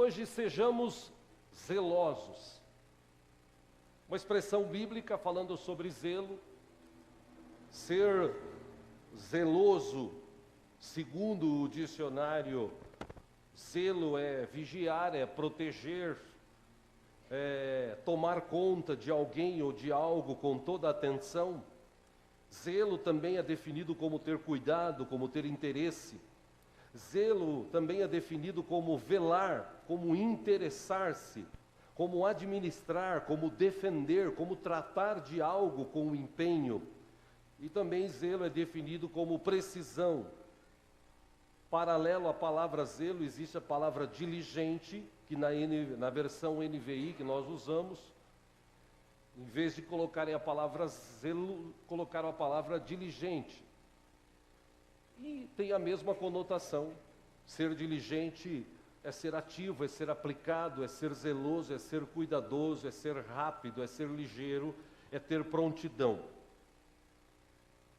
hoje, sejamos zelosos. Uma expressão bíblica falando sobre zelo. Ser zeloso, segundo o dicionário, zelo é vigiar, é proteger, é tomar conta de alguém ou de algo com toda a atenção. Zelo também é definido como ter cuidado, como ter interesse. Zelo também é definido como velar, como interessar-se, como administrar, como defender, como tratar de algo com empenho. E também zelo é definido como precisão. Paralelo à palavra zelo, existe a palavra diligente, que na versão NVI que nós usamos, em vez de colocarem a palavra zelo, colocaram a palavra diligente. E tem a mesma conotação. Ser diligente é ser ativo, é ser aplicado, é ser zeloso, é ser cuidadoso, é ser rápido, é ser ligeiro, é ter prontidão.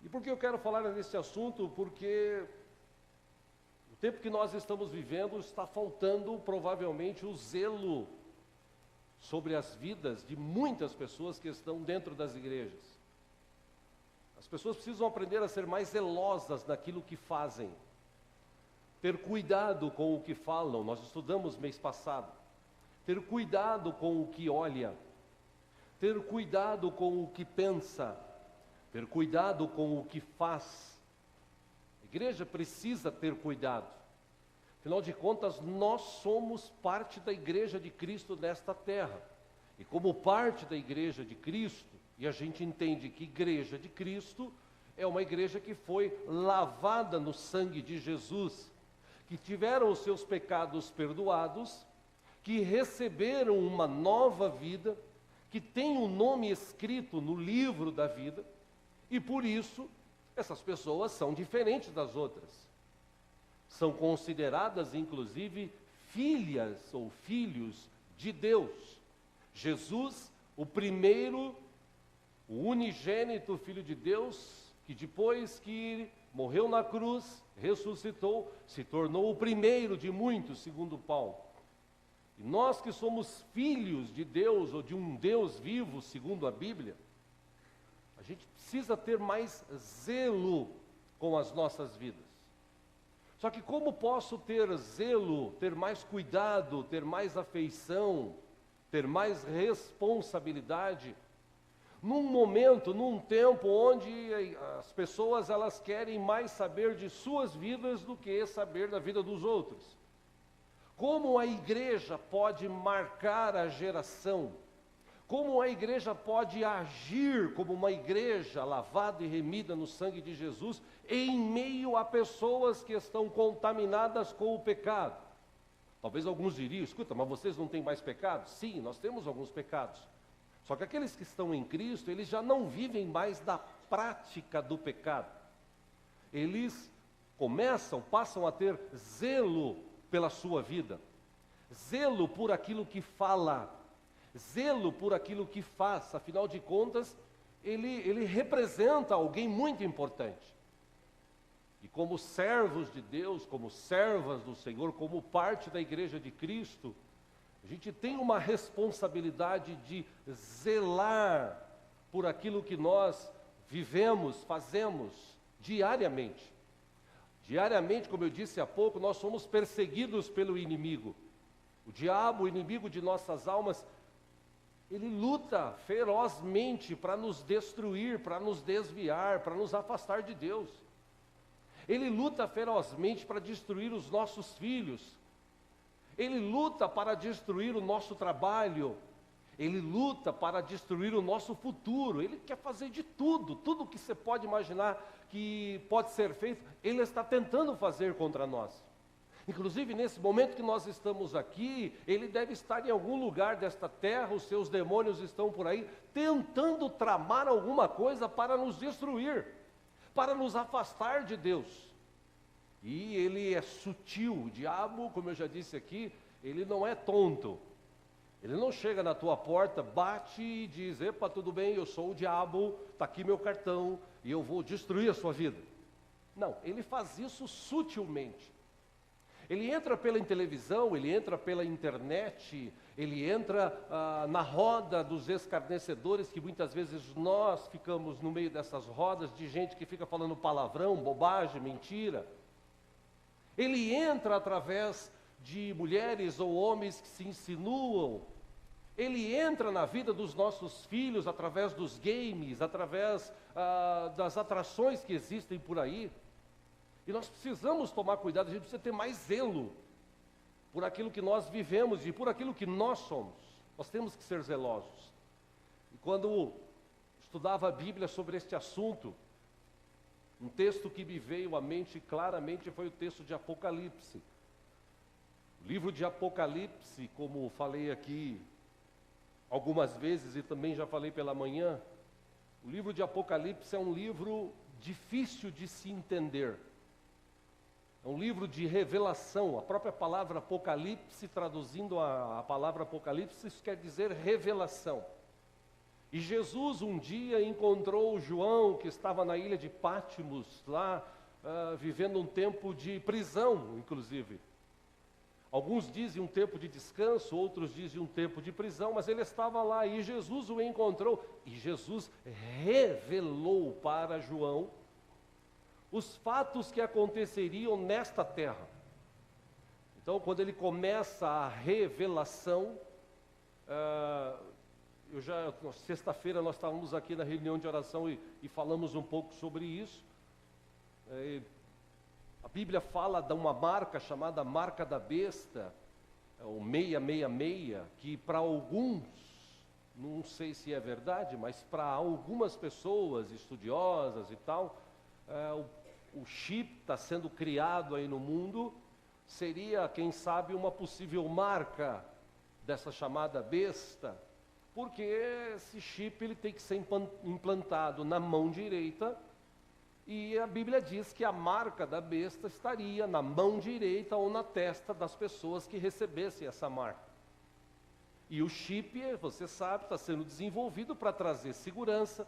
E por que eu quero falar nesse assunto? Porque o tempo que nós estamos vivendo está faltando provavelmente o zelo sobre as vidas de muitas pessoas que estão dentro das igrejas. As pessoas precisam aprender a ser mais zelosas naquilo que fazem, ter cuidado com o que falam. Nós estudamos mês passado. Ter cuidado com o que olha, ter cuidado com o que pensa, ter cuidado com o que faz. A igreja precisa ter cuidado. Afinal de contas, nós somos parte da igreja de Cristo nesta terra. E como parte da igreja de Cristo, e a gente entende que igreja de Cristo é uma igreja que foi lavada no sangue de Jesus, que tiveram os seus pecados perdoados, que receberam uma nova vida, que tem um nome escrito no livro da vida, e por isso essas pessoas são diferentes das outras. São consideradas, inclusive, filhas ou filhos de Deus. Jesus, o primeiro, o unigênito Filho de Deus, que depois que morreu na cruz, ressuscitou, se tornou o primeiro de muitos, segundo Paulo. E nós que somos filhos de Deus, ou de um Deus vivo, segundo a Bíblia, a gente precisa ter mais zelo com as nossas vidas. Só que como posso ter zelo, ter mais cuidado, ter mais afeição, ter mais responsabilidade, num momento, num tempo onde as pessoas elas querem mais saber de suas vidas do que saber da vida dos outros? Como a igreja pode marcar a geração? Como a igreja pode agir como uma igreja lavada e remida no sangue de Jesus em meio a pessoas que estão contaminadas com o pecado? Talvez alguns diriam, escuta, mas vocês não têm mais pecados? Sim, nós temos alguns pecados. Só que aqueles que estão em Cristo, eles já não vivem mais da prática do pecado. Eles passam a ter zelo pela sua vida, zelo por aquilo que fala, zelo por aquilo que faz. Afinal de contas, ele representa alguém muito importante. E como servos de Deus, como servas do Senhor, como parte da igreja de Cristo, a gente tem uma responsabilidade de zelar por aquilo que nós vivemos, fazemos diariamente. Diariamente, como eu disse há pouco, nós somos perseguidos pelo inimigo. O diabo, o inimigo de nossas almas, ele luta ferozmente para nos destruir, para nos desviar, para nos afastar de Deus. Ele luta ferozmente para destruir os nossos filhos. Ele luta para destruir o nosso trabalho. Ele luta para destruir o nosso futuro. Ele quer fazer de tudo, tudo que você pode imaginar que pode ser feito, ele está tentando fazer contra nós. Inclusive, nesse momento que nós estamos aqui, ele deve estar em algum lugar desta terra, os seus demônios estão por aí, tentando tramar alguma coisa para nos destruir, para nos afastar de Deus. E ele é sutil, o diabo, como eu já disse aqui, ele não é tonto. Ele não chega na tua porta, bate e diz, epa, tudo bem, eu sou o diabo, está aqui meu cartão e eu vou destruir a sua vida. Não, ele faz isso sutilmente. Ele entra pela televisão, ele entra pela internet, ele entra na roda dos escarnecedores, que muitas vezes nós ficamos no meio dessas rodas de gente que fica falando palavrão, bobagem, mentira. Ele entra através de mulheres ou homens que se insinuam. Ele entra na vida dos nossos filhos através dos games, através das atrações que existem por aí. E nós precisamos tomar cuidado, a gente precisa ter mais zelo por aquilo que nós vivemos e por aquilo que nós somos. Nós temos que ser zelosos. E quando estudava a Bíblia sobre este assunto, um texto que me veio à mente claramente foi o texto de Apocalipse. O livro de Apocalipse, como falei aqui algumas vezes e também já falei pela manhã, o livro de Apocalipse é um livro difícil de se entender. É um livro de revelação. A própria palavra Apocalipse, traduzindo a palavra Apocalipse, isso quer dizer revelação. E Jesus um dia encontrou João, que estava na ilha de Patmos, lá vivendo um tempo de prisão, inclusive. Alguns dizem um tempo de descanso, outros dizem um tempo de prisão, mas ele estava lá e Jesus o encontrou. E Jesus revelou para João os fatos que aconteceriam nesta terra. Então, quando ele começa a revelação, sexta-feira nós estávamos aqui na reunião de oração e falamos um pouco sobre isso. A Bíblia fala de uma marca chamada marca da besta, o 666, que para alguns, não sei se é verdade, mas para algumas pessoas estudiosas e tal, o chip está sendo criado aí no mundo, seria, quem sabe, uma possível marca dessa chamada besta, porque esse chip ele tem que ser implantado na mão direita, e a Bíblia diz que a marca da besta estaria na mão direita ou na testa das pessoas que recebessem essa marca. E o chip, você sabe, está sendo desenvolvido para trazer segurança,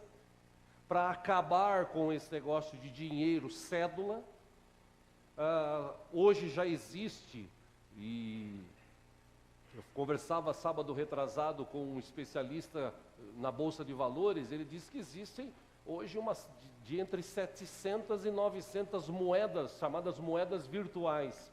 para acabar com esse negócio de dinheiro, cédula. Hoje já existe, e eu conversava sábado retrasado com um especialista na Bolsa de Valores, ele disse que existem hoje de entre 700 e 900 moedas, chamadas moedas virtuais,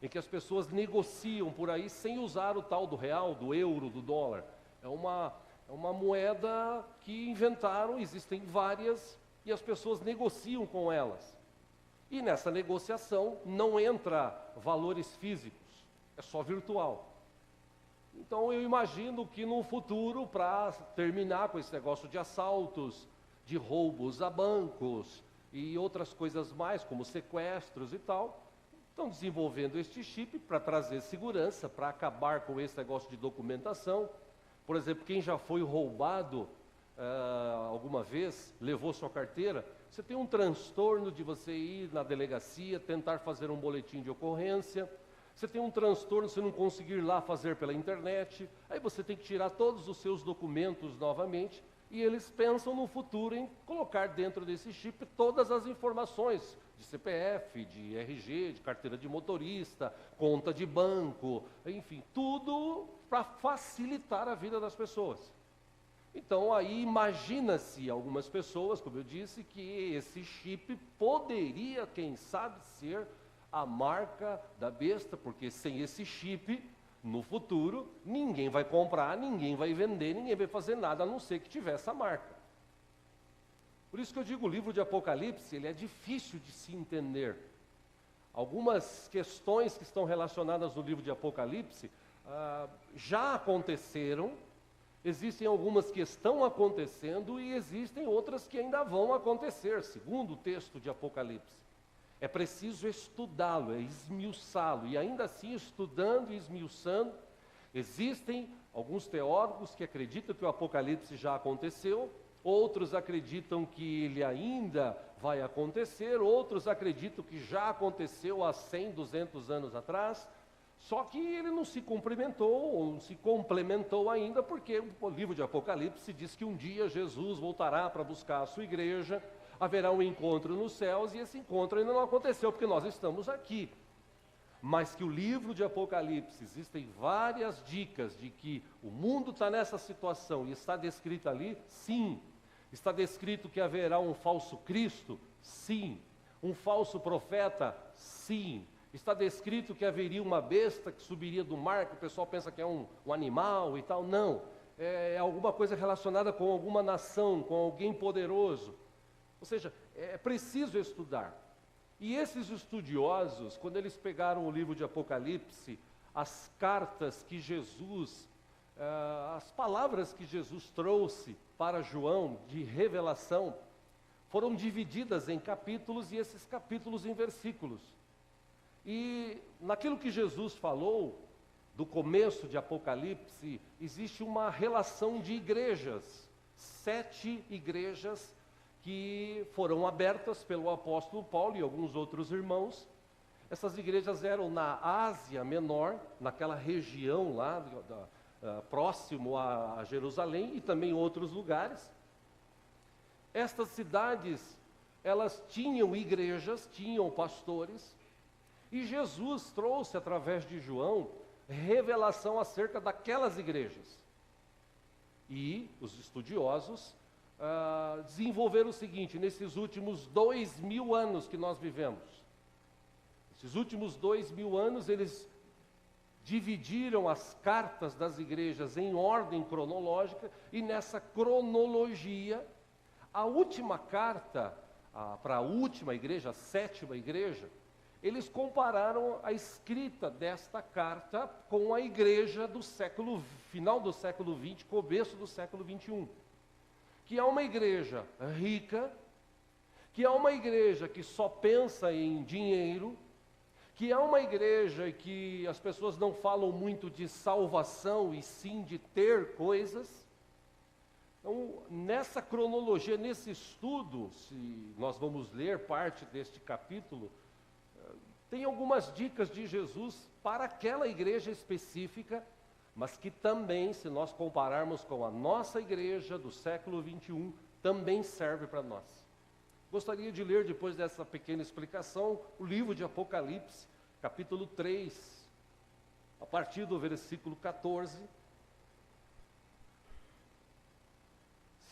em que as pessoas negociam por aí sem usar o tal do real, do euro, do dólar. É uma moeda que inventaram, existem várias, e as pessoas negociam com elas. E nessa negociação não entra valores físicos, é só virtual. Então eu imagino que no futuro, para terminar com esse negócio de assaltos, de roubos a bancos e outras coisas mais, como sequestros e tal, estão desenvolvendo este chip para trazer segurança, para acabar com esse negócio de documentação. Por exemplo, quem já foi roubado alguma vez, levou sua carteira, você tem um transtorno de você ir na delegacia, tentar fazer um boletim de ocorrência, você tem um transtorno se não conseguir ir lá fazer pela internet, aí você tem que tirar todos os seus documentos novamente, e eles pensam no futuro em colocar dentro desse chip todas as informações de CPF, de RG, de carteira de motorista, conta de banco, enfim, tudo para facilitar a vida das pessoas. Então aí imagina-se algumas pessoas, como eu disse, que esse chip poderia, quem sabe, ser a marca da besta, porque sem esse chip, no futuro, ninguém vai comprar, ninguém vai vender, ninguém vai fazer nada, a não ser que tiver essa marca. Por isso que eu digo, o livro de Apocalipse, ele é difícil de se entender. Algumas questões que estão relacionadas no livro de Apocalipse já aconteceram, existem algumas que estão acontecendo e existem outras que ainda vão acontecer, segundo o texto de Apocalipse. É preciso estudá-lo, esmiuçá-lo, e ainda assim, estudando e esmiuçando, existem alguns teólogos que acreditam que o Apocalipse já aconteceu, outros acreditam que ele ainda vai acontecer, outros acreditam que já aconteceu há 100, 200 anos atrás, só que ele não se cumprimentou, ou não se complementou ainda, porque o livro de Apocalipse diz que um dia Jesus voltará para buscar a sua igreja, haverá um encontro nos céus, e esse encontro ainda não aconteceu, porque nós estamos aqui. mas que o livro de Apocalipse, existem várias dicas de que o mundo está nessa situação e está descrito ali, sim. Está descrito que haverá um falso Cristo, sim. Um falso profeta, sim. Está descrito que haveria uma besta que subiria do mar, que o pessoal pensa que é um animal e tal, não. É alguma coisa relacionada com alguma nação, com alguém poderoso. Ou seja, é preciso estudar. E esses estudiosos, quando eles pegaram o livro de Apocalipse, as cartas que Jesus, as palavras que Jesus trouxe para João de revelação, foram divididas em capítulos e esses capítulos em versículos. E naquilo que Jesus falou, do começo de Apocalipse, existe uma relação de igrejas, 7 igrejas que foram abertas pelo apóstolo Paulo e alguns outros irmãos. Essas igrejas eram na Ásia Menor, naquela região lá, próximo a Jerusalém e também em outros lugares. Estas cidades, elas tinham igrejas, tinham pastores, e Jesus trouxe através de João revelação acerca daquelas igrejas. E os estudiosos desenvolveram o seguinte: nesses últimos 2000 anos que nós vivemos, esses últimos 2000 anos, eles dividiram as cartas das igrejas em ordem cronológica, e nessa cronologia, a última carta para a última igreja, a 7ª igreja, eles compararam a escrita desta carta com a igreja do final do século XX, começo do século XXI. Que é uma igreja rica, que é uma igreja que só pensa em dinheiro, que é uma igreja que as pessoas não falam muito de salvação e sim de ter coisas. Então, nessa cronologia, nesse estudo, se nós vamos ler parte deste capítulo, tem algumas dicas de Jesus para aquela igreja específica, mas que também, se nós compararmos com a nossa igreja do século XXI, também serve para nós. Gostaria de ler, depois dessa pequena explicação, o livro de Apocalipse, capítulo 3, a partir do versículo 14.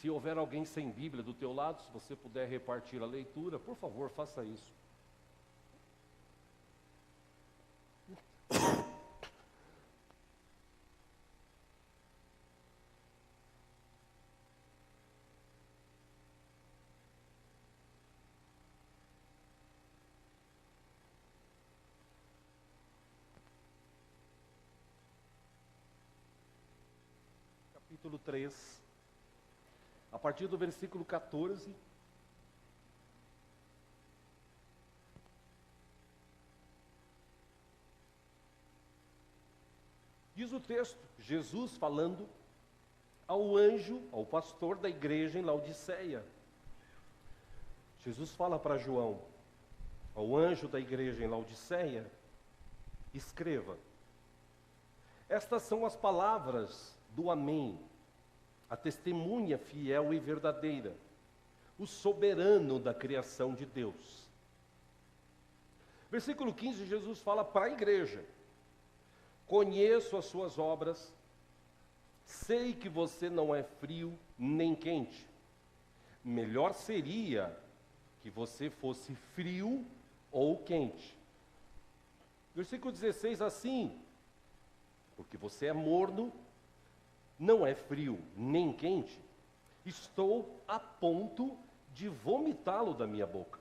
Se houver alguém sem Bíblia do teu lado, se você puder repartir a leitura, por favor, faça isso. Capítulo 3, a partir do versículo 14. Diz o texto, Jesus falando ao anjo, ao pastor da igreja em Laodiceia. Jesus fala para João, ao anjo da igreja em Laodiceia: escreva, estas são as palavras do Amém, a testemunha fiel e verdadeira, o soberano da criação de Deus. Versículo 15, Jesus fala para a igreja: conheço as suas obras, sei que você não é frio nem quente. Melhor seria que você fosse frio ou quente. Versículo 16, assim, porque você é morno, não é frio nem quente, estou a ponto de vomitá-lo da minha boca.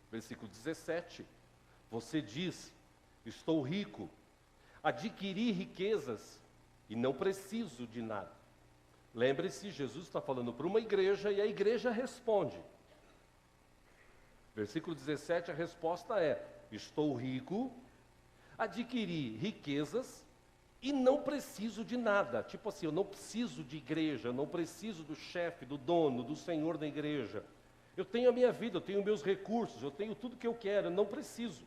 Versículo 17, você diz: estou rico, adquiri riquezas e não preciso de nada. Lembre-se, Jesus está falando para uma igreja e a igreja responde. Versículo 17, a resposta é: estou rico, adquiri riquezas e não preciso de nada. Tipo assim, eu não preciso de igreja, eu não preciso do chefe, do dono, do senhor da igreja. Eu tenho a minha vida, eu tenho meus recursos, eu tenho tudo que eu quero, eu não preciso.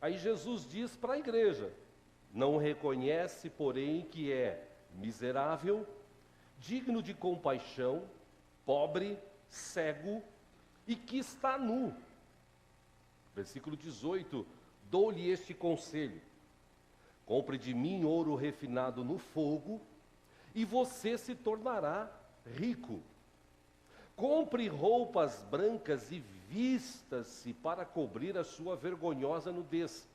Aí Jesus diz para a igreja: não reconhece, porém, que é miserável, digno de compaixão, pobre, cego e que está nu. Versículo 18: dou-lhe este conselho: compre de mim ouro refinado no fogo, e você se tornará rico. Compre roupas brancas e vista-se para cobrir a sua vergonhosa nudez.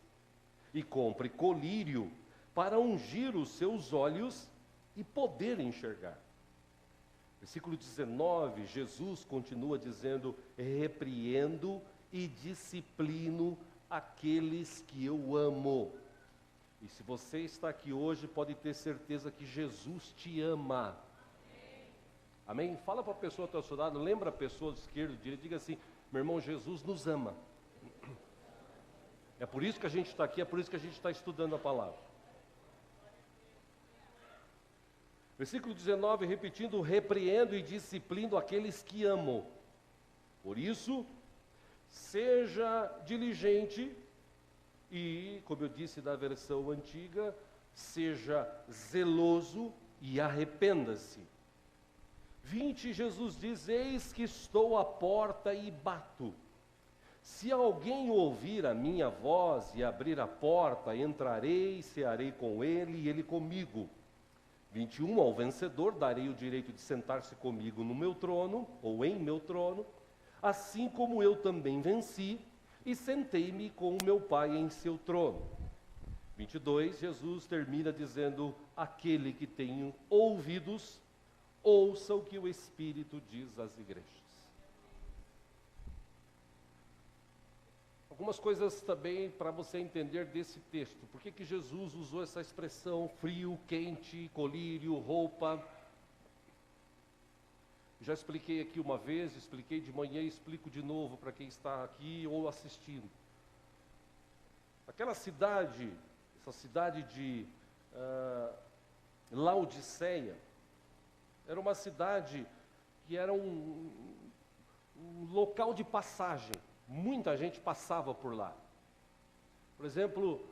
E compre colírio para ungir os seus olhos e poder enxergar. Versículo 19, Jesus continua dizendo: repreendo e disciplino aqueles que eu amo. E se você está aqui hoje, pode ter certeza que Jesus te ama. Amém? Fala para a pessoa ao teu seu lado, lembra a pessoa do esquerdo, do direito, diga assim: meu irmão, Jesus nos ama. É por isso que a gente está aqui, é por isso que a gente está estudando a palavra. Versículo 19, repetindo: repreendo e disciplino aqueles que amo. Por isso, seja diligente e, como eu disse na versão antiga, seja zeloso e arrependa-se. 20, Jesus diz: eis que estou à porta e bato. Se alguém ouvir a minha voz e abrir a porta, entrarei, cearei com ele e ele comigo. 21, ao vencedor darei o direito de sentar-se comigo no meu trono, ou em meu trono, assim como eu também venci e sentei-me com o meu Pai em seu trono. 22, Jesus termina dizendo: aquele que tem ouvidos, ouça o que o Espírito diz às igrejas. Algumas coisas também para você entender desse texto. Por que Jesus usou essa expressão frio, quente, colírio, roupa? Já expliquei aqui uma vez, expliquei de manhã e explico de novo para quem está aqui ou assistindo. Aquela cidade, essa cidade de Laodiceia, era uma cidade que era um local de passagem. Muita gente passava por lá. Por exemplo,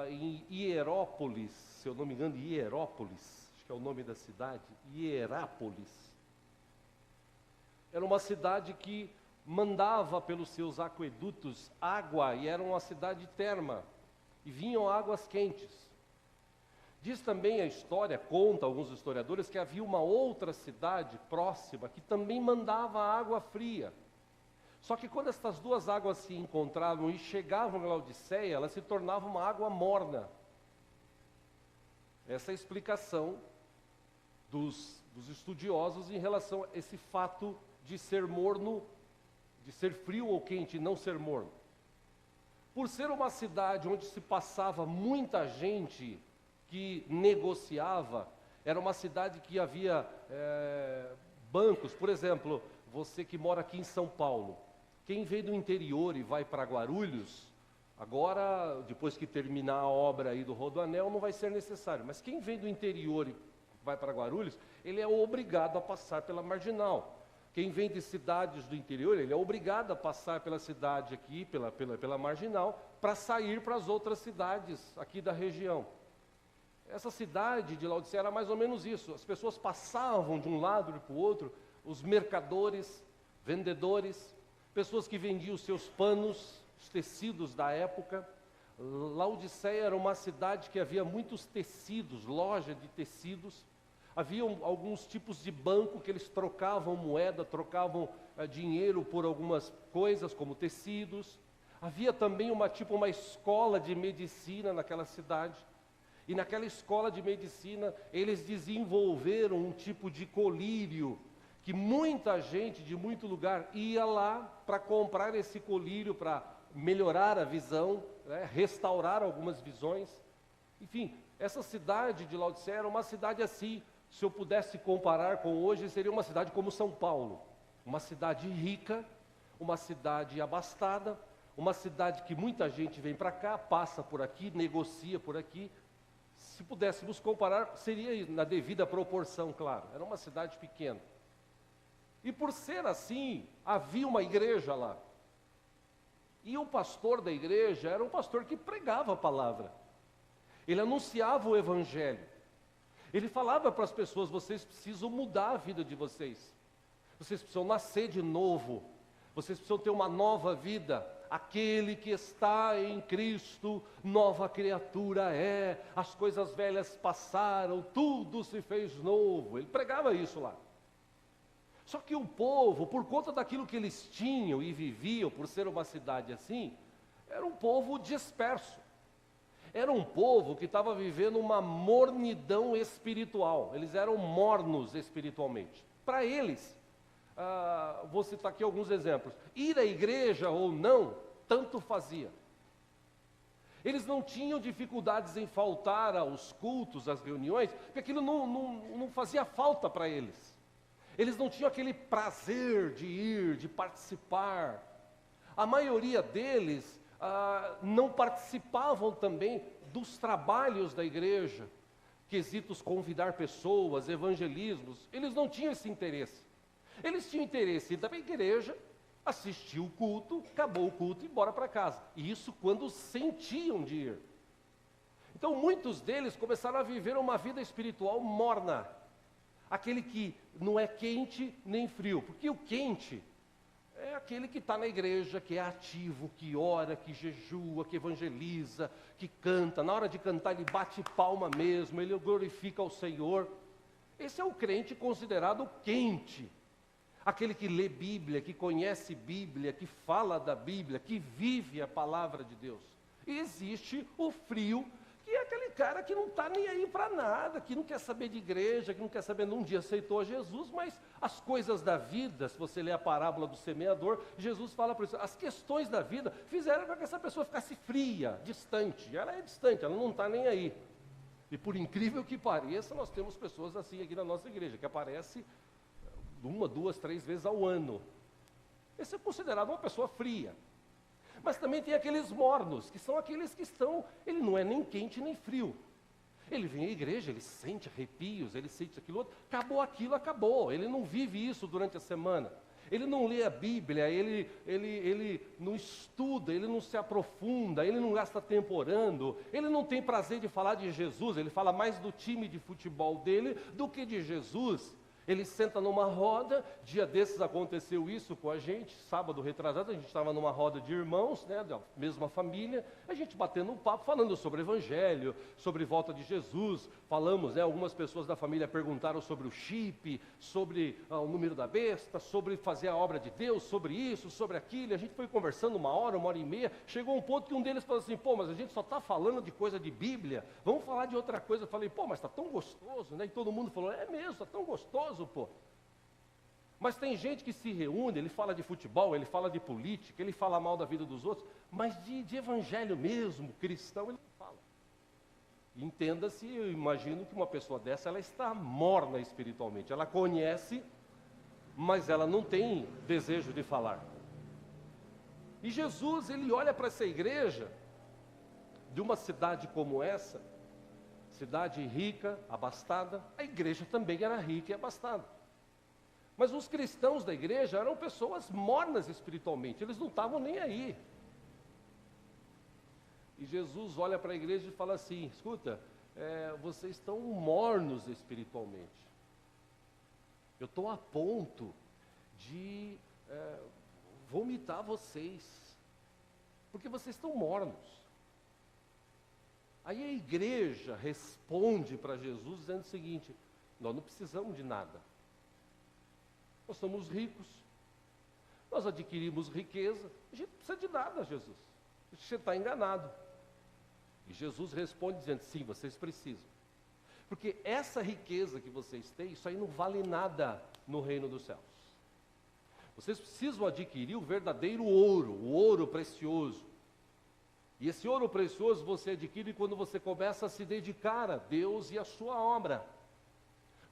em Hierópolis, se eu não me engano, Hierópolis, acho que é o nome da cidade, Hierápolis. Era uma cidade que mandava pelos seus aquedutos água, e era uma cidade terma, e vinham águas quentes. Diz também a história, conta alguns historiadores, que havia uma outra cidade próxima que também mandava água fria. Só que quando essas duas águas se encontravam e chegavam em Laodiceia, elas se tornavam uma água morna. Essa é a explicação dos estudiosos em relação a esse fato de ser morno, de ser frio ou quente e não ser morno. Por ser uma cidade onde se passava muita gente que negociava, era uma cidade que havia bancos. Por exemplo, você que mora aqui em São Paulo, quem vem do interior e vai para Guarulhos, agora, depois que terminar a obra aí do Rodoanel, não vai ser necessário. Mas quem vem do interior e vai para Guarulhos, ele é obrigado a passar pela Marginal. Quem vem de cidades do interior, ele é obrigado a passar pela cidade aqui, pela Marginal, para sair para as outras cidades aqui da região. Essa cidade de Laodiceia era mais ou menos isso. As pessoas passavam de um lado para o outro, os mercadores, vendedores, pessoas que vendiam os seus panos, os tecidos da época. Laodiceia era uma cidade que havia muitos tecidos, loja de tecidos. Havia alguns tipos de banco que eles trocavam moeda, trocavam dinheiro por algumas coisas, como tecidos. Havia também uma escola de medicina naquela cidade. E naquela escola de medicina, eles desenvolveram um tipo de colírio, que muita gente de muito lugar ia lá para comprar esse colírio, para melhorar a visão, né, restaurar algumas visões. Enfim, essa cidade de Laodiceia era uma cidade assim, se eu pudesse comparar com hoje, seria uma cidade como São Paulo. Uma cidade rica, uma cidade abastada, uma cidade que muita gente vem para cá, passa por aqui, negocia por aqui. Se pudéssemos comparar, seria na devida proporção, claro. Era uma cidade pequena. E por ser assim, havia uma igreja lá. E o pastor da igreja era um pastor que pregava a palavra. Ele anunciava o evangelho. Ele falava para as pessoas: vocês precisam mudar a vida de vocês. Vocês precisam nascer de novo. Vocês precisam ter uma nova vida. aquele que está em Cristo, nova criatura é, as coisas velhas passaram, tudo se fez novo. Ele pregava isso lá. Só que o povo, por conta daquilo que eles tinham e viviam, por ser uma cidade assim, era um povo disperso. Era um povo que estava vivendo uma mornidão espiritual. Eles eram mornos espiritualmente. Para eles, vou citar aqui alguns exemplos. Ir à igreja ou não, tanto fazia. Eles não tinham dificuldades em faltar aos cultos, às reuniões, porque aquilo não fazia falta para eles. Eles não tinham aquele prazer de ir, de participar. A maioria deles não participavam também dos trabalhos da igreja, quesitos convidar pessoas, evangelismos. Eles não tinham esse interesse. Eles tinham interesse em ir da igreja, assistir o culto, acabou o culto e ir embora para casa. E isso quando sentiam de ir. Então muitos deles começaram a viver uma vida espiritual morna. Aquele que não é quente nem frio, porque o quente é aquele que está na igreja, que é ativo, que ora, que jejua, que evangeliza, que canta. Na hora de cantar ele bate palma mesmo, ele glorifica ao Senhor. Esse é o crente considerado quente. Aquele que lê Bíblia, que conhece Bíblia, que fala da Bíblia, que vive a palavra de Deus. E existe o frio, que é aquele cara que não está nem aí para nada, que não quer saber de igreja, que não quer saber, num dia aceitou a Jesus, mas as coisas da vida, se você ler a parábola do semeador, Jesus fala para isso, as questões da vida fizeram com que essa pessoa ficasse fria, distante. Ela é distante, ela não está nem aí. E por incrível que pareça, nós temos pessoas assim aqui na nossa igreja, que aparece 1, 2, 3 vezes ao ano. Esse é considerado uma pessoa fria. Mas também tem aqueles mornos, que são aqueles que estão, ele não é nem quente nem frio. Ele vem à igreja, ele sente arrepios, ele sente aquilo outro, acabou aquilo, acabou. Ele não vive isso durante a semana. Ele não lê a Bíblia, ele não estuda, ele não se aprofunda, ele não gasta tempo orando, ele não tem prazer de falar de Jesus, ele fala mais do time de futebol dele do que de Jesus. Ele senta numa roda, dia desses aconteceu isso com a gente, sábado retrasado, a gente estava numa roda de irmãos, né, da mesma família, a gente batendo um papo, falando sobre o Evangelho, sobre volta de Jesus, falamos, né, algumas pessoas da família perguntaram sobre o chip, sobre o número da besta, sobre fazer a obra de Deus, sobre isso, sobre aquilo, a gente foi conversando 1 hora e meia, chegou um ponto que um deles falou assim, pô, mas a gente só está falando de coisa de Bíblia, vamos falar de outra coisa. Eu falei, pô, mas está tão gostoso, né, e todo mundo falou, é mesmo, está tão gostoso, pô. Mas tem gente que se reúne, ele fala de futebol, ele fala de política, ele fala mal da vida dos outros, mas de evangelho mesmo, cristão, ele não fala. Entenda-se, eu imagino que uma pessoa dessa, ela está morna espiritualmente, ela conhece, mas ela não tem desejo de falar. E Jesus, ele olha para essa igreja, de uma cidade como essa, cidade rica, abastada, a igreja também era rica e abastada. Mas os cristãos da igreja eram pessoas mornas espiritualmente, eles não estavam nem aí. E Jesus olha para a igreja e fala assim, escuta, vocês estão mornos espiritualmente. Eu estou a ponto de vomitar vocês, porque vocês estão mornos. Aí a igreja responde para Jesus dizendo o seguinte, nós não precisamos de nada. Nós somos ricos, nós adquirimos riqueza, a gente não precisa de nada, Jesus. Você está enganado. E Jesus responde dizendo, sim, vocês precisam. Porque essa riqueza que vocês têm, isso aí não vale nada no reino dos céus. Vocês precisam adquirir o verdadeiro ouro, o ouro precioso. E esse ouro precioso você adquire quando você começa a se dedicar a Deus e a sua obra.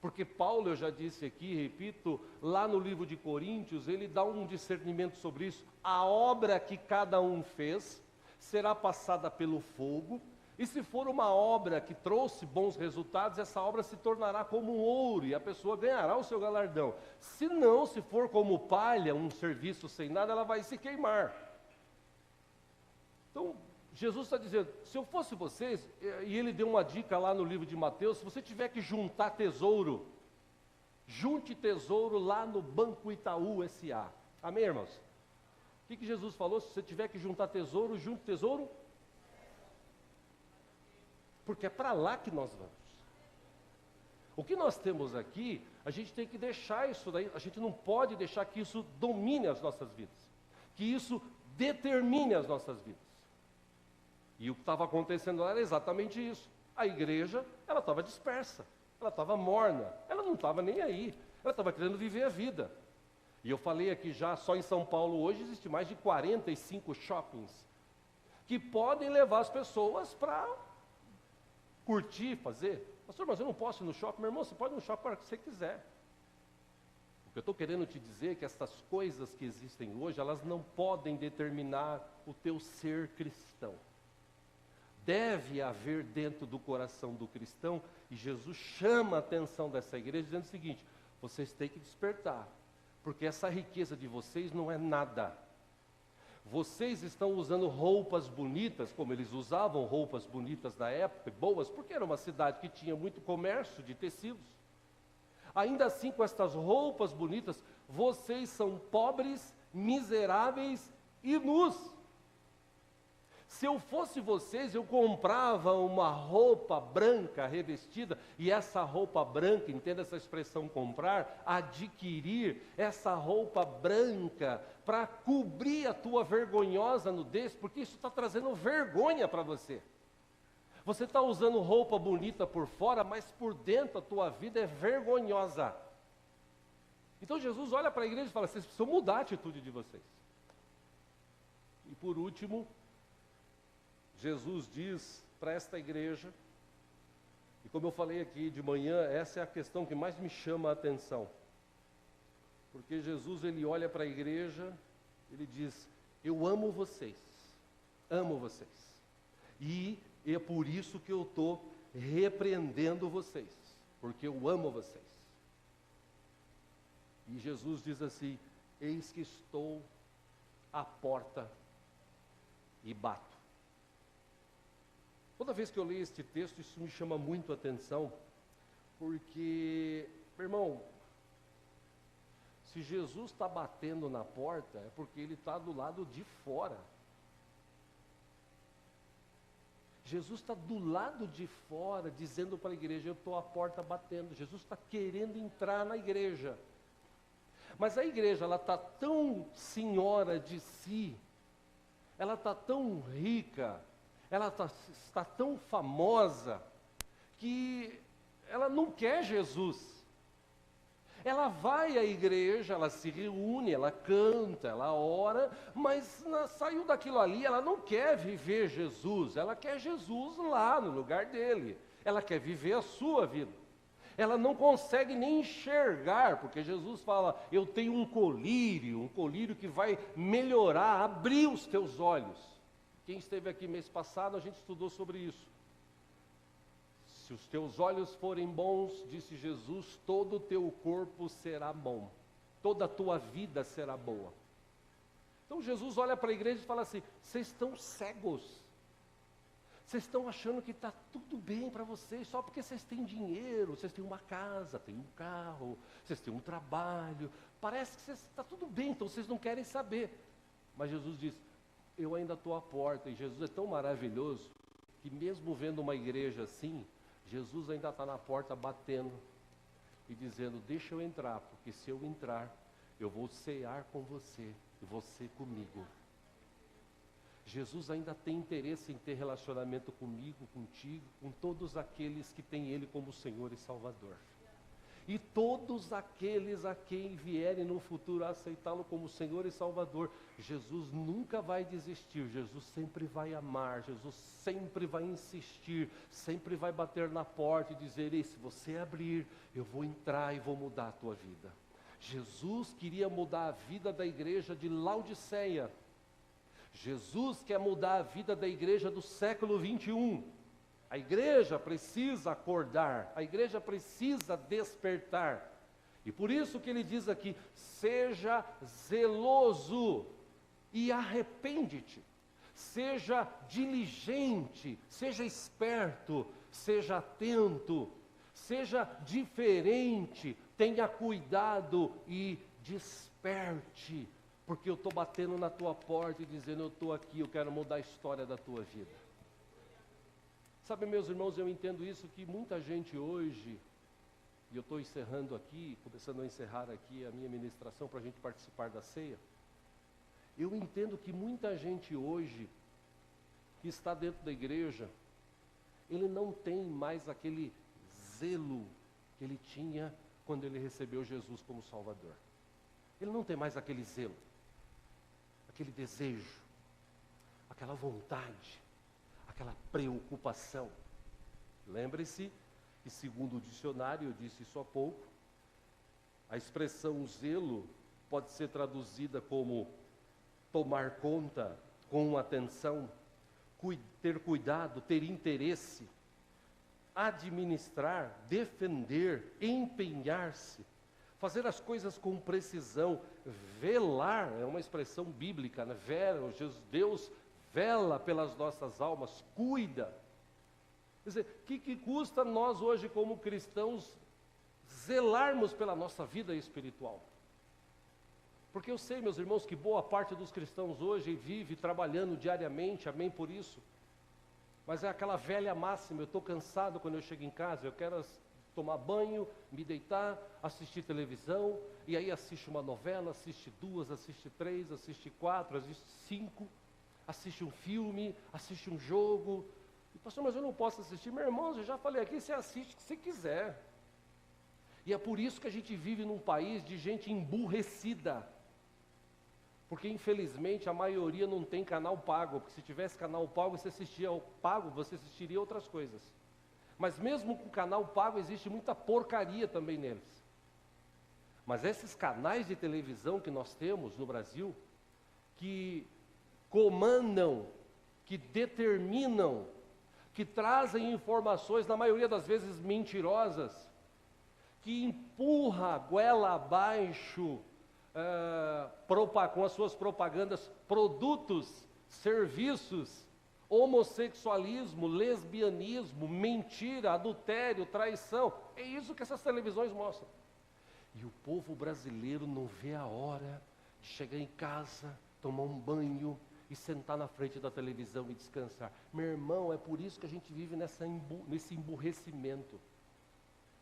Porque Paulo, eu já disse aqui, repito, lá no livro de Coríntios, ele dá um discernimento sobre isso. A obra que cada um fez será passada pelo fogo, e se for uma obra que trouxe bons resultados, essa obra se tornará como um ouro, e a pessoa ganhará o seu galardão. Se não, se for como palha, um serviço sem nada, ela vai se queimar. Então, Jesus está dizendo, se eu fosse vocês, e ele deu uma dica lá no livro de Mateus, se você tiver que juntar tesouro, junte tesouro lá no Banco Itaú S.A. Amém, irmãos? O que Jesus falou? Se você tiver que juntar tesouro, junte tesouro. Porque é para lá que nós vamos. O que nós temos aqui, a gente tem que deixar isso daí, a gente não pode deixar que isso domine as nossas vidas. Que isso determine as nossas vidas. E o que estava acontecendo lá era exatamente isso. A igreja, ela estava dispersa, ela estava morna, ela não estava nem aí, ela estava querendo viver a vida. E eu falei aqui já, só em São Paulo hoje existe mais de 45 shoppings que podem levar as pessoas para curtir, fazer. Pastor, mas eu não posso ir no shopping. Meu irmão, você pode ir no shopping para o que você quiser. O que eu estou querendo te dizer é que essas coisas que existem hoje, elas não podem determinar o teu ser cristão. Deve haver dentro do coração do cristão, e Jesus chama a atenção dessa igreja dizendo o seguinte: vocês têm que despertar, porque essa riqueza de vocês não é nada. Vocês estão usando roupas bonitas, como eles usavam roupas bonitas na época, boas, porque era uma cidade que tinha muito comércio de tecidos. Ainda assim, com estas roupas bonitas, vocês são pobres, miseráveis e nus. Se eu fosse vocês, eu comprava uma roupa branca revestida, e essa roupa branca, entenda essa expressão comprar, adquirir essa roupa branca para cobrir a tua vergonhosa nudez, porque isso está trazendo vergonha para você. Você está usando roupa bonita por fora, mas por dentro a tua vida é vergonhosa. Então Jesus olha para a igreja e fala: vocês precisam mudar a atitude de vocês. E por último, Jesus diz para esta igreja, e como eu falei aqui de manhã, essa é a questão que mais me chama a atenção. Porque Jesus, ele olha para a igreja, ele diz: eu amo vocês, e é por isso que eu estou repreendendo vocês, porque eu amo vocês. E Jesus diz assim: eis que estou à porta e bato. Toda vez que eu leio este texto, isso me chama muito a atenção, porque, meu irmão, se Jesus está batendo na porta, é porque ele está do lado de fora. Jesus está do lado de fora, dizendo para a igreja: eu estou à porta batendo. Jesus está querendo entrar na igreja. Mas a igreja, ela está tão senhora de si, ela está tão rica, ela está tão famosa, que ela não quer Jesus. Ela vai à igreja, ela se reúne, ela canta, ela ora, mas saiu daquilo ali, ela não quer viver Jesus, ela quer Jesus lá no lugar dele, ela quer viver a sua vida. Ela não consegue nem enxergar, porque Jesus fala: eu tenho um colírio que vai melhorar, abrir os teus olhos. Quem esteve aqui mês passado, a gente estudou sobre isso. Se os teus olhos forem bons, disse Jesus, todo o teu corpo será bom, toda a tua vida será boa. Então Jesus olha para a igreja e fala assim: vocês estão cegos, vocês estão achando que está tudo bem para vocês, só porque vocês têm dinheiro, vocês têm uma casa, têm um carro, vocês têm um trabalho, parece que está tudo bem, então vocês não querem saber. Mas Jesus diz: eu ainda estou à porta. E Jesus é tão maravilhoso, que mesmo vendo uma igreja assim, Jesus ainda está na porta batendo e dizendo: deixa eu entrar, porque se eu entrar, eu vou cear com você e você comigo. Jesus ainda tem interesse em ter relacionamento comigo, contigo, com todos aqueles que têm Ele como Senhor e Salvador. E todos aqueles a quem vierem no futuro a aceitá-lo como Senhor e Salvador, Jesus nunca vai desistir, Jesus sempre vai amar, Jesus sempre vai insistir, sempre vai bater na porta e dizer: ei, se você abrir, eu vou entrar e vou mudar a tua vida. Jesus queria mudar a vida da igreja de Laodiceia. Jesus quer mudar a vida da igreja do século 21. A igreja precisa acordar, a igreja precisa despertar. E por isso que ele diz aqui: seja zeloso e arrepende-te. Seja diligente, seja esperto, seja atento, seja diferente, tenha cuidado e desperte porque eu estou batendo na tua porta e dizendo, eu estou aqui, eu quero mudar a história da tua vida. Sabe, meus irmãos, eu entendo isso, que muita gente hoje, e eu estou encerrando aqui, começando a encerrar aqui a minha ministração para a gente participar da ceia. Eu entendo que muita gente hoje, que está dentro da igreja, ele não tem mais aquele zelo que ele tinha quando ele recebeu Jesus como Salvador. Ele não tem mais aquele zelo, aquele desejo, aquela vontade, aquela preocupação. Lembre-se que, segundo o dicionário, eu disse isso há pouco, a expressão zelo pode ser traduzida como tomar conta, com atenção, ter cuidado, ter interesse, administrar, defender, empenhar-se, fazer as coisas com precisão, velar, é uma expressão bíblica, né? Deus vela pelas nossas almas, cuida. Quer dizer, o que custa nós hoje como cristãos zelarmos pela nossa vida espiritual? Porque eu sei, meus irmãos, que boa parte dos cristãos hoje vive trabalhando diariamente, amém por isso. Mas é aquela velha máxima, eu estou cansado quando eu chego em casa, eu quero tomar banho, me deitar, assistir televisão, e aí assiste uma novela, assiste 2, assiste 3, assiste 4, assiste 5, assiste um filme, assiste um jogo. E, pastor, mas eu não posso assistir. Meu irmão, eu já falei aqui, você assiste o que você quiser. E é por isso que a gente vive num país de gente emburrecida. Porque, infelizmente, a maioria não tem canal pago. Porque se tivesse canal pago, você assistiria outras coisas. Mas mesmo com canal pago, existe muita porcaria também neles. Mas esses canais de televisão que nós temos no Brasil, que comandam, que determinam, que trazem informações, na maioria das vezes mentirosas, que empurra a goela abaixo, com as suas propagandas, produtos, serviços, homossexualismo, lesbianismo, mentira, adultério, traição. É isso que essas televisões mostram. E o povo brasileiro não vê a hora de chegar em casa, tomar um banho e sentar na frente da televisão e descansar. Meu irmão, é por isso que a gente vive nesse emburrecimento.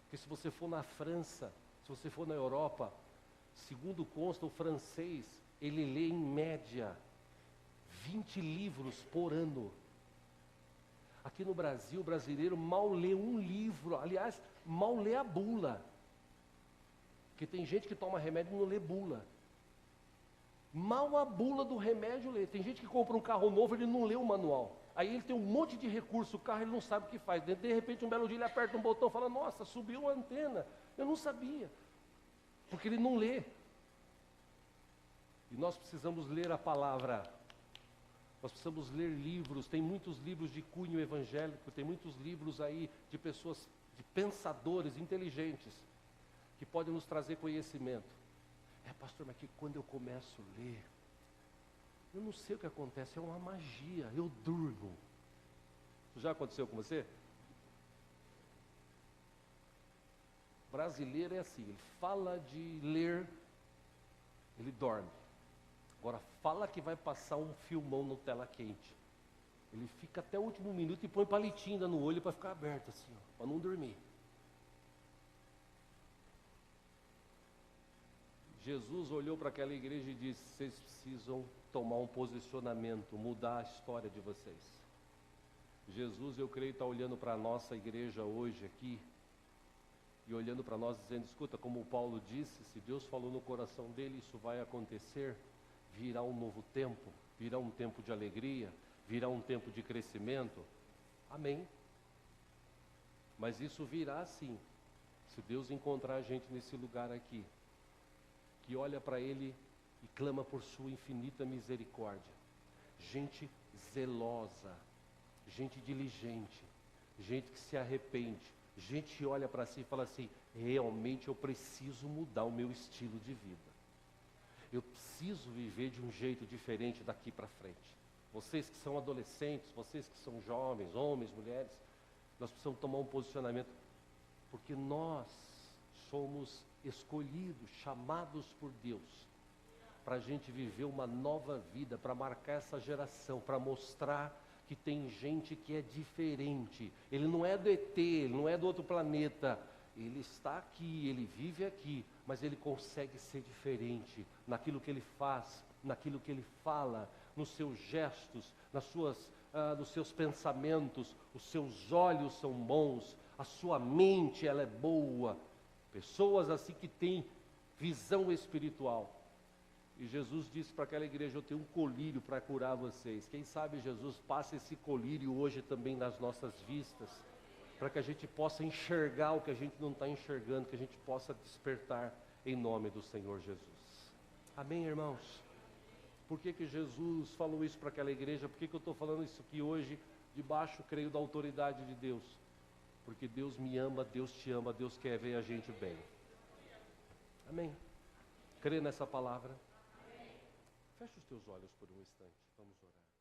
Porque se você for na França, se você for na Europa, segundo consta o francês, ele lê em média 20 livros por ano. Aqui no Brasil, o brasileiro mal lê um livro, aliás, mal lê a bula. Porque tem gente que toma remédio e não lê bula. Mal a bula do remédio lê. Tem gente que compra um carro novo, ele não lê o manual. Aí ele tem um monte de recurso, o carro ele não sabe o que faz. De repente, um belo dia ele aperta um botão e fala, nossa, subiu a antena. Eu não sabia. Porque ele não lê. E nós precisamos ler a palavra. Nós precisamos ler livros. Tem muitos livros de cunho evangélico, tem muitos livros aí de pessoas, de pensadores inteligentes, que podem nos trazer conhecimento. Pastor, mas que quando eu começo a ler, eu não sei o que acontece, é uma magia, eu durmo. Isso já aconteceu com você? O brasileiro é assim, ele fala de ler, ele dorme. Agora fala que vai passar um filmão no tela quente, ele fica até o último minuto e põe palitinho ainda no olho para ficar aberto assim, para não dormir. Jesus olhou para aquela igreja e disse, vocês precisam tomar um posicionamento, mudar a história de vocês. Jesus, eu creio, está olhando para a nossa igreja hoje aqui, e olhando para nós dizendo, escuta, como o Paulo disse, se Deus falou no coração dele, isso vai acontecer, virá um novo tempo, virá um tempo de alegria, virá um tempo de crescimento. Amém. Mas isso virá sim, se Deus encontrar a gente nesse lugar aqui, que olha para Ele e clama por sua infinita misericórdia. Gente zelosa, gente diligente, gente que se arrepende, gente que olha para si e fala assim, realmente eu preciso mudar o meu estilo de vida. Eu preciso viver de um jeito diferente daqui para frente. Vocês que são adolescentes, vocês que são jovens, homens, mulheres, nós precisamos tomar um posicionamento, porque nós somos escolhidos, chamados por Deus, para a gente viver uma nova vida, para marcar essa geração, para mostrar que tem gente que é diferente. Ele não é do ET, ele não é do outro planeta. Ele está aqui, ele vive aqui, mas ele consegue ser diferente naquilo que ele faz, naquilo que ele fala, nos seus gestos, nos seus pensamentos. Os seus olhos são bons, a sua mente ela é boa. Pessoas assim que têm visão espiritual. E Jesus disse para aquela igreja: eu tenho um colírio para curar vocês. Quem sabe Jesus passa esse colírio hoje também nas nossas vistas, para que a gente possa enxergar o que a gente não está enxergando, que a gente possa despertar em nome do Senhor Jesus. Amém, irmãos? Por que Jesus falou isso para aquela igreja? Por que eu estou falando isso aqui hoje, debaixo, creio, da autoridade de Deus? Porque Deus me ama, Deus te ama, Deus quer ver a gente bem. Amém? Crê nessa palavra? Feche os teus olhos por um instante, vamos orar.